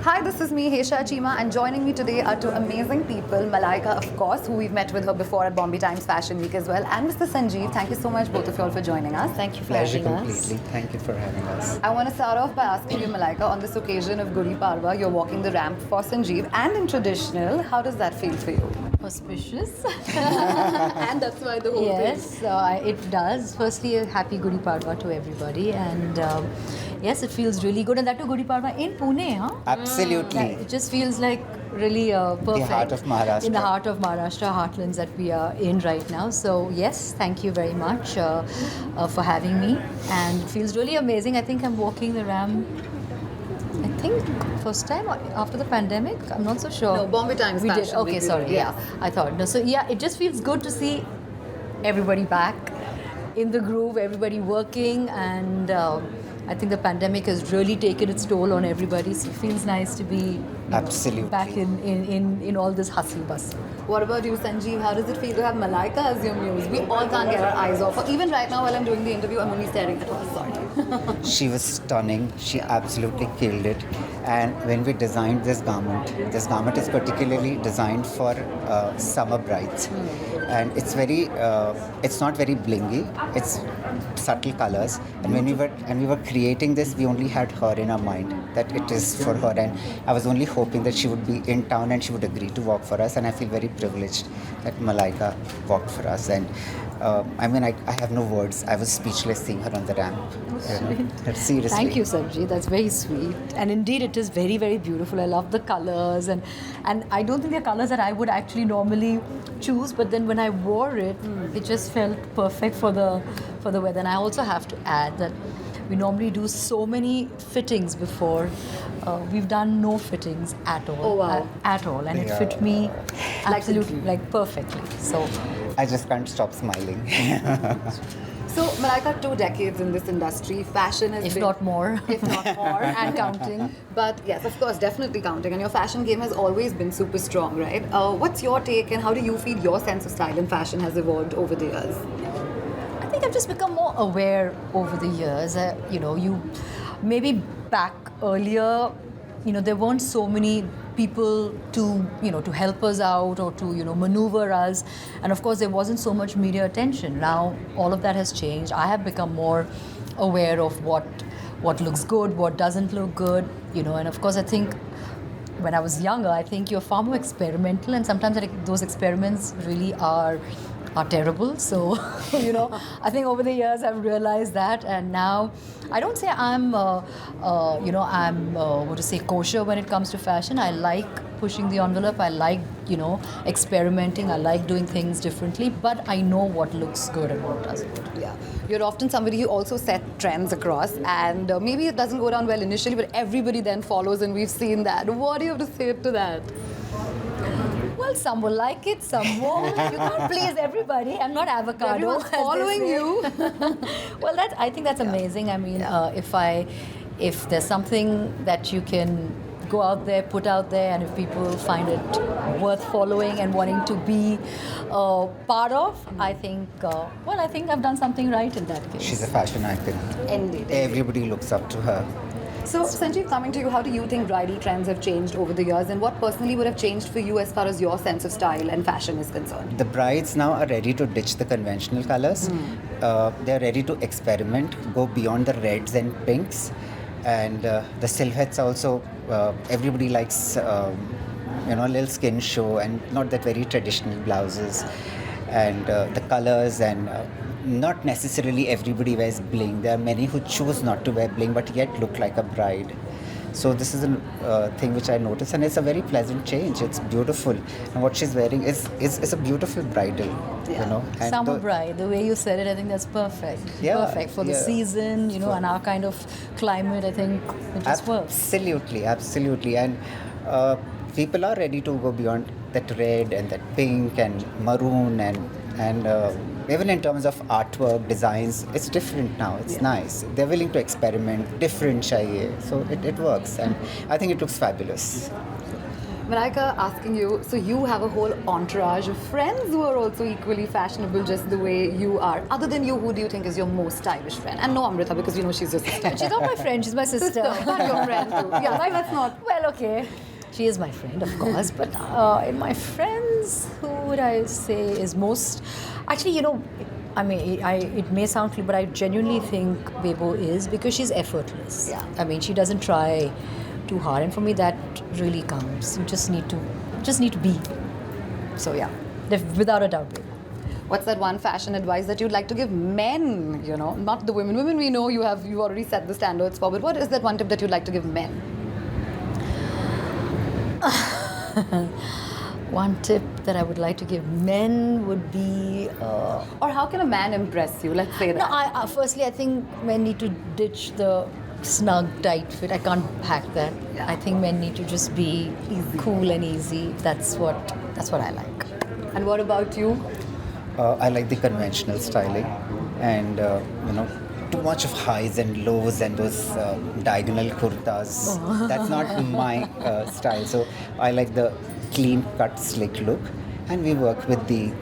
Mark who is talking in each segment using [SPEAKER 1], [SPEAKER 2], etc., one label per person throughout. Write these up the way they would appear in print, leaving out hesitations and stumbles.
[SPEAKER 1] Hi, this is me, Hesha Chima, and joining me today are two amazing people. Malaika, of course, who we've met with her before at Bombay Times Fashion Week as well, and Mr. Sanjeev. Thank you so much, both of you all, for joining us.
[SPEAKER 2] Thank you for
[SPEAKER 3] Pleasure
[SPEAKER 2] having
[SPEAKER 3] completely.
[SPEAKER 2] us.
[SPEAKER 3] Thank you for having us.
[SPEAKER 1] I want to start off by asking you, Malaika, on this occasion of Gudi Padwa, you're walking the ramp for Sanjeev, and in traditional, how does that feel for you?
[SPEAKER 2] Auspicious.
[SPEAKER 1] And that's why the whole
[SPEAKER 2] Yes, it does. Firstly, a happy Gudi Padwa to everybody, and yes, it feels really good. And that too, Gudi Padwa in Pune, huh?
[SPEAKER 3] Absolutely.
[SPEAKER 2] It just feels like really perfect.
[SPEAKER 3] heart of Maharashtra.
[SPEAKER 2] In the heart of Maharashtra, heartlands that we are in right now. So yes, thank you very much for having me, and it feels really amazing. I think I'm walking the ramp. I think first time after the pandemic. I'm not so sure.
[SPEAKER 1] No, Bombay Times
[SPEAKER 2] we did.
[SPEAKER 1] Fashion
[SPEAKER 2] Okay,
[SPEAKER 1] Week,
[SPEAKER 2] sorry.
[SPEAKER 1] yes.
[SPEAKER 2] Yeah, I thought no. So yeah, it just feels good to see everybody back in the groove, everybody working, and I think the pandemic has really taken its toll on everybody. So it feels nice to be
[SPEAKER 3] Absolutely.
[SPEAKER 2] back in all this hustle bustle.
[SPEAKER 1] What about you, Sanjeev? How does it feel to have Malaika as your muse? We all can't get our eyes off her. Even right now, while I'm doing the interview, I'm only staring at her. Sorry.
[SPEAKER 3] She was stunning. She absolutely killed it. And when we designed this garment is particularly designed for summer brides. And it's it's not very blingy. It's subtle colors. And when we were creating this, we only had her in our mind, that it is for her. And I was only hoping that she would be in town and she would agree to walk for us. And I feel very privileged that Malaika walked for us. And I have no words. I was speechless seeing her on the ramp. Seriously.
[SPEAKER 2] Thank you, Sanjeev. That's very sweet. And indeed, it is very, very beautiful. I love the colors, and I don't think they're colors that I would actually normally choose. But then when I wore it, it just felt perfect for the weather. And I also have to add that we normally do so many fittings before. We've done no fittings at all.
[SPEAKER 1] Oh, wow.
[SPEAKER 2] At all, and it
[SPEAKER 3] Yeah.
[SPEAKER 2] fit me absolutely, like perfectly. So.
[SPEAKER 3] I just can't stop smiling.
[SPEAKER 1] So, Malaika, 2 decades in this industry, fashion has
[SPEAKER 2] If
[SPEAKER 1] been...
[SPEAKER 2] not more.
[SPEAKER 1] If not more, and counting. But yes, of course, definitely counting. And your fashion game has always been super strong, right? What's your take, and how do you feel your sense of style and fashion has evolved over the years?
[SPEAKER 2] I think I've just become more aware over the years. You maybe back earlier, there weren't so many people to help us out or to maneuver us, and of course there wasn't so much media attention. Now all of that has changed. I have become more aware of what looks good, what doesn't look good, and of course I think when I was younger, I think you're far more experimental, and sometimes those experiments really are terrible. So, I think over the years I've realized that, and now I don't say I'm, kosher when it comes to fashion. I like pushing the envelope. I like, experimenting. I like doing things differently, but I know what looks good and what doesn't.
[SPEAKER 1] Yeah. You're often somebody who also set trends across, and maybe it doesn't go down well initially, but everybody then follows, and we've seen that. What do you have to say to that?
[SPEAKER 2] Well, some will like it, some won't. You can't please everybody. I'm not avocado.
[SPEAKER 1] Everyone's
[SPEAKER 2] as they
[SPEAKER 1] following
[SPEAKER 2] say.
[SPEAKER 1] you.
[SPEAKER 2] Well, I think that's amazing. I mean, if there's something that you can go out there, put out there, and if people find it worth following and wanting to be part of, I think I've done something right in that case.
[SPEAKER 3] She's a fashion icon.
[SPEAKER 1] Indeed.
[SPEAKER 3] Everybody looks up to her.
[SPEAKER 1] So, Sanjeev, coming to you, how do you think bridal trends have changed over the years, and what personally would have changed for you as far as your sense of style and fashion is concerned?
[SPEAKER 3] The brides now are ready to ditch the conventional colors. They're ready to experiment, go beyond the reds and pinks, and the silhouettes also. Everybody likes, a little skin show and not that very traditional blouses, and the colors and. Not necessarily everybody wears bling. There are many who choose not to wear bling but yet look like a bride. So this is a thing which I noticed, and it's a very pleasant change. It's beautiful, and what she's wearing is a beautiful bridal.
[SPEAKER 1] Yeah.
[SPEAKER 3] And
[SPEAKER 2] Summer bride, the way you said it, I think that's perfect.
[SPEAKER 3] Yeah,
[SPEAKER 2] Perfect for the
[SPEAKER 3] yeah.
[SPEAKER 2] season, and our kind of climate. I think it just works.
[SPEAKER 3] Absolutely, and people are ready to go beyond that red and that pink and maroon and even in terms of artwork, designs, it's different now. It's nice. They're willing to experiment, different chahiye. So it works, and I think it looks fabulous.
[SPEAKER 1] Malaika, asking you, so you have a whole entourage of friends who are also equally fashionable just the way you are. Other than you, who do you think is your most stylish friend? And no Amrita, because you know she's your sister.
[SPEAKER 2] She's not my friend, she's my sister.
[SPEAKER 1] But your friend too. Yeah, like, let's not.
[SPEAKER 2] Well, okay. She is my friend, of course, but in my friends, who would I say is most... Actually, you know, I mean, it may sound clear, but I genuinely think BEBO is, because she's effortless.
[SPEAKER 1] Yeah.
[SPEAKER 2] I mean, she doesn't try too hard, and for me, that really counts. You just need to be. So yeah, without a doubt, BEBO.
[SPEAKER 1] What's that one fashion advice that you'd like to give men, you know, not the women? Women, we know you already set the standards for, but what is that one tip that you'd like to give men?
[SPEAKER 2] One tip that I would like to give men would be...
[SPEAKER 1] Or how can a man impress you? Let's say that.
[SPEAKER 2] No, firstly, I think men need to ditch the snug, tight fit. I can't hack that.
[SPEAKER 1] Yeah.
[SPEAKER 2] I think men need to just be cool and easy. That's what I like.
[SPEAKER 1] And what about you?
[SPEAKER 3] I like the conventional styling, and you know, too much of highs and lows and those diagonal kurtas. That's not my style. So I like the clean cut, slick look, and we work with the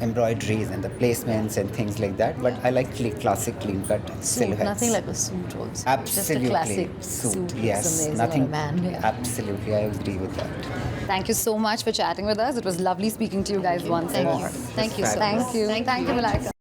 [SPEAKER 3] embroideries and the placements and things like that. But I like classic clean cut silhouettes.
[SPEAKER 2] Nothing like a suit also.
[SPEAKER 3] Absolutely.
[SPEAKER 2] Just a classic suit.
[SPEAKER 3] Yes,
[SPEAKER 2] is amazing
[SPEAKER 3] nothing.
[SPEAKER 2] on a man. Yeah.
[SPEAKER 3] Absolutely, I agree with that.
[SPEAKER 1] Thank you so much for chatting with us. It was lovely speaking to you guys once more.
[SPEAKER 2] Thank you so much.
[SPEAKER 1] Thank you. Thank you, Malaika.